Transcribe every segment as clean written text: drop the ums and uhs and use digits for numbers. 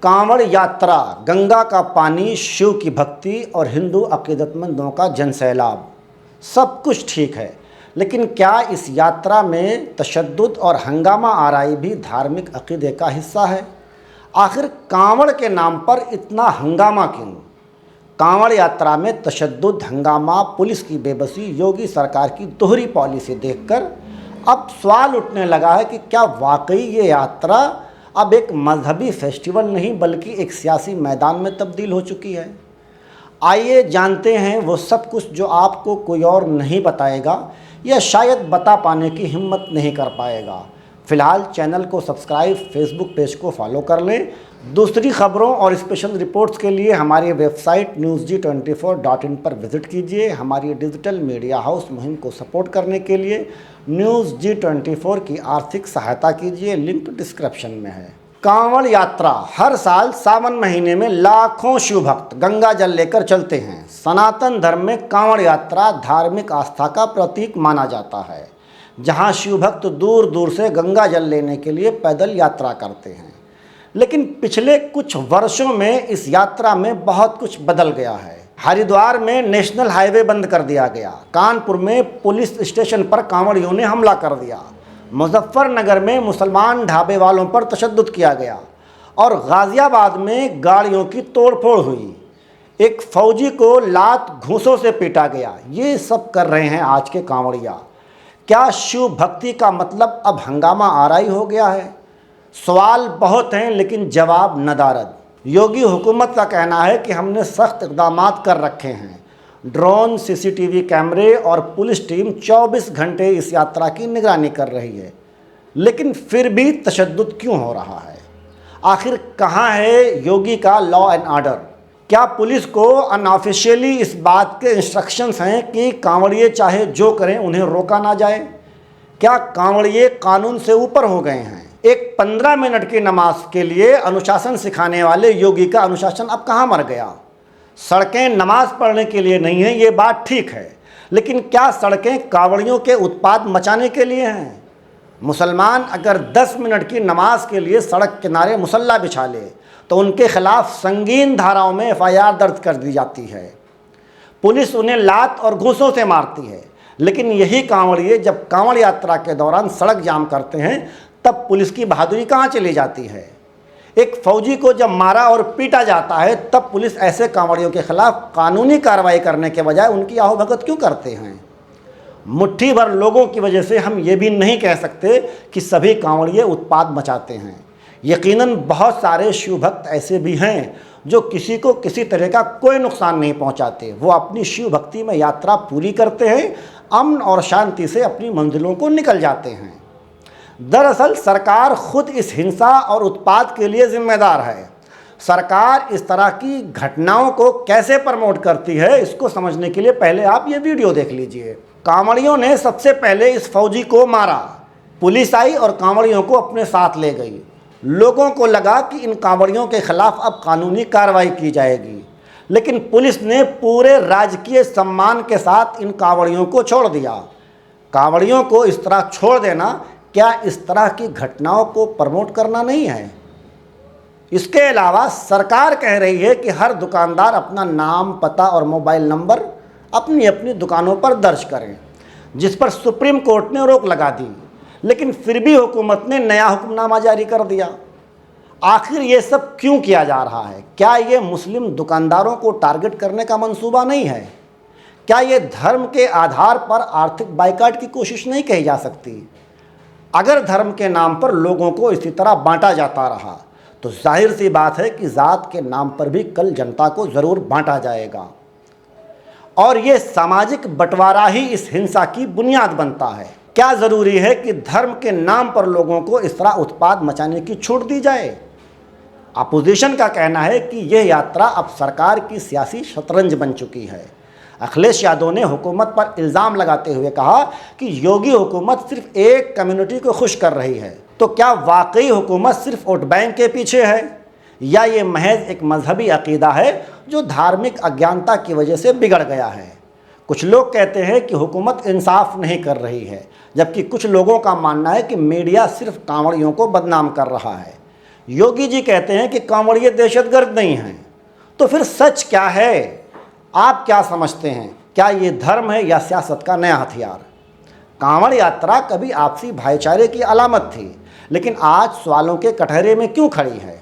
कांवड़ यात्रा, गंगा का पानी, शिव की भक्ति और हिंदू अकीदतमंदों का जनसैलाब, सब कुछ ठीक है, लेकिन क्या इस यात्रा में तशद्दुद और हंगामा आराई भी धार्मिक अकीदे का हिस्सा है? आखिर कांवड़ के नाम पर इतना हंगामा क्यों? कांवड़ यात्रा में तशद्दुद, हंगामा, पुलिस की बेबसी, योगी सरकार की दोहरी पॉलिसी देखकर अब सवाल उठने लगा है कि क्या वाकई ये यात्रा अब एक मजहबी फेस्टिवल नहीं बल्कि एक सियासी मैदान में तब्दील हो चुकी है। आइए जानते हैं वो सब कुछ जो आपको कोई और नहीं बताएगा या शायद बता पाने की हिम्मत नहीं कर पाएगा। फ़िलहाल चैनल को सब्सक्राइब, फेसबुक पेज को फॉलो कर लें। दूसरी खबरों और स्पेशल रिपोर्ट्स के लिए हमारी वेबसाइट newsg24.in पर विज़िट कीजिए। हमारी डिजिटल मीडिया हाउस मुहिम को सपोर्ट करने के लिए न्यूज़ G24 की आर्थिक सहायता कीजिए, लिंक डिस्क्रिप्शन में है। कांवड़ यात्रा, हर साल सावन महीने में लाखों शिव भक्त गंगा जल लेकर चलते हैं। सनातन धर्म में कांवड़ यात्रा धार्मिक आस्था का प्रतीक माना जाता है, जहां शिव भक्त दूर दूर से गंगा जल लेने के लिए पैदल यात्रा करते हैं। लेकिन पिछले कुछ वर्षों में इस यात्रा में बहुत कुछ बदल गया है। हरिद्वार में नेशनल हाईवे बंद कर दिया गया, कानपुर में पुलिस स्टेशन पर कांवड़ियों ने हमला कर दिया, मुजफ्फरनगर में मुसलमान ढाबे वालों पर तशद्दुद किया गया और गाज़ियाबाद में गाड़ियों की तोड़फोड़ हुई। एक फौजी को लात घूंसों से पीटा गया। ये सब कर रहे हैं आज के कांवड़िया। क्या शिव भक्ति का मतलब अब हंगामा आराई हो गया है? सवाल बहुत हैं लेकिन जवाब नदारद। योगी हुकूमत का कहना है कि हमने सख्त इक़दामात कर रखे हैं। ड्रोन, सीसीटीवी कैमरे और पुलिस टीम 24 घंटे इस यात्रा की निगरानी कर रही है, लेकिन फिर भी तशद्दुद क्यों हो रहा है? आखिर कहाँ है योगी का लॉ एंड ऑर्डर? क्या पुलिस को अनऑफिशियली इस बात के इंस्ट्रक्शंस हैं कि कांवड़िए चाहे जो करें उन्हें रोका ना जाए? क्या कांवड़िए कानून से ऊपर हो गए हैं? एक 15 मिनट की नमाज के लिए अनुशासन सिखाने वाले योगी का अनुशासन अब कहाँ मर गया? सड़कें नमाज पढ़ने के लिए नहीं हैं, ये बात ठीक है, लेकिन क्या सड़कें कांवड़ियों के उत्पात मचाने के लिए हैं? मुसलमान अगर 10 मिनट की नमाज के लिए सड़क किनारे मुसल्ला बिछा ले तो उनके खिलाफ संगीन धाराओं में FIR दर्ज कर दी जाती है। पुलिस उन्हें लात और घूंसों से मारती है, लेकिन यही कांवड़िए जब कांवड़ यात्रा के दौरान सड़क जाम करते हैं तब पुलिस की बहादुरी कहाँ चली जाती है? एक फौजी को जब मारा और पीटा जाता है तब पुलिस ऐसे कांवड़ियों के खिलाफ कानूनी कार्रवाई करने के बजाय उनकी आहोभगत क्यों करते हैं? मुट्ठी भर लोगों की वजह से हम ये भी नहीं कह सकते कि सभी कांवड़िए उत्पात मचाते हैं। यकीनन बहुत सारे शिव भक्त ऐसे भी हैं जो किसी को किसी तरह का कोई नुकसान नहीं पहुंचाते। वो अपनी शिव भक्ति में यात्रा पूरी करते हैं, अमन और शांति से अपनी मंजिलों को निकल जाते हैं। दरअसल सरकार खुद इस हिंसा और उत्पात के लिए जिम्मेदार है। सरकार इस तरह की घटनाओं को कैसे प्रमोट करती है, इसको समझने के लिए पहले आप ये वीडियो देख लीजिए। कांवड़ियों ने सबसे पहले इस फौजी को मारा, पुलिस आई और कांवड़ियों को अपने साथ ले गई। लोगों को लगा कि इन कांवड़ियों के खिलाफ अब कानूनी कार्रवाई की जाएगी, लेकिन पुलिस ने पूरे राजकीय सम्मान के साथ इन कांवड़ियों को छोड़ दिया। कांवड़ियों को इस तरह छोड़ देना क्या इस तरह की घटनाओं को प्रमोट करना नहीं है? इसके अलावा सरकार कह रही है कि हर दुकानदार अपना नाम, पता और मोबाइल नंबर अपनी अपनी दुकानों पर दर्ज करें, जिस पर सुप्रीम कोर्ट ने रोक लगा दी, लेकिन फिर भी हुकूमत ने नया हुक्मनामा जारी कर दिया। आखिर ये सब क्यों किया जा रहा है? क्या ये मुस्लिम दुकानदारों को टारगेट करने का मंसूबा नहीं है? क्या ये धर्म के आधार पर आर्थिक बाइकाट की कोशिश नहीं कही जा सकती? अगर धर्म के नाम पर लोगों को इसी तरह बांटा जाता रहा तो जाहिर सी बात है कि ज़ात के नाम पर भी कल जनता को ज़रूर बांटा जाएगा, और ये सामाजिक बंटवारा ही इस हिंसा की बुनियाद बनता है। क्या ज़रूरी है कि धर्म के नाम पर लोगों को इस तरह उत्पात मचाने की छूट दी जाए? अपोजिशन का कहना है कि यह यात्रा अब सरकार की सियासी शतरंज बन चुकी है। अखिलेश यादव ने हुकूमत पर इल्ज़ाम लगाते हुए कहा कि योगी हुकूमत सिर्फ एक कम्युनिटी को खुश कर रही है। तो क्या वाकई हुकूमत सिर्फ वोट बैंक के पीछे है, या ये महज एक मजहबी अकीदा है जो धार्मिक अज्ञानता की वजह से बिगड़ गया है? कुछ लोग कहते हैं कि हुकूमत इंसाफ नहीं कर रही है, जबकि कुछ लोगों का मानना है कि मीडिया सिर्फ कांवड़ियों को बदनाम कर रहा है। योगी जी कहते हैं कि कांवड़िए दहशतगर्द नहीं हैं, तो फिर सच क्या है? आप क्या समझते हैं? क्या ये धर्म है या सियासत का नया हथियार? कांवड़ यात्रा कभी आपसी भाईचारे की अलामत थी, लेकिन आज सवालों के कटघरे में क्यों खड़ी है?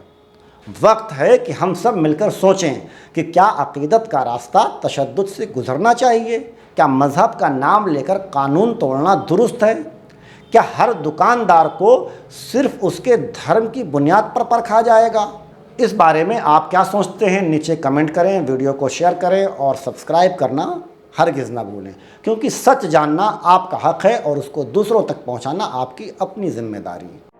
वक्त है कि हम सब मिलकर सोचें कि क्या अकीदत का रास्ता तशद्दुद से गुजरना चाहिए? क्या मज़हब का नाम लेकर कानून तोड़ना दुरुस्त है? क्या हर दुकानदार को सिर्फ उसके धर्म की बुनियाद पर परखा जाएगा? इस बारे में आप क्या सोचते हैं? नीचे कमेंट करें, वीडियो को शेयर करें और सब्सक्राइब करना हरगिज़ ना भूलें, क्योंकि सच जानना आपका हक है और उसको दूसरों तक पहुंचाना आपकी अपनी जिम्मेदारी है।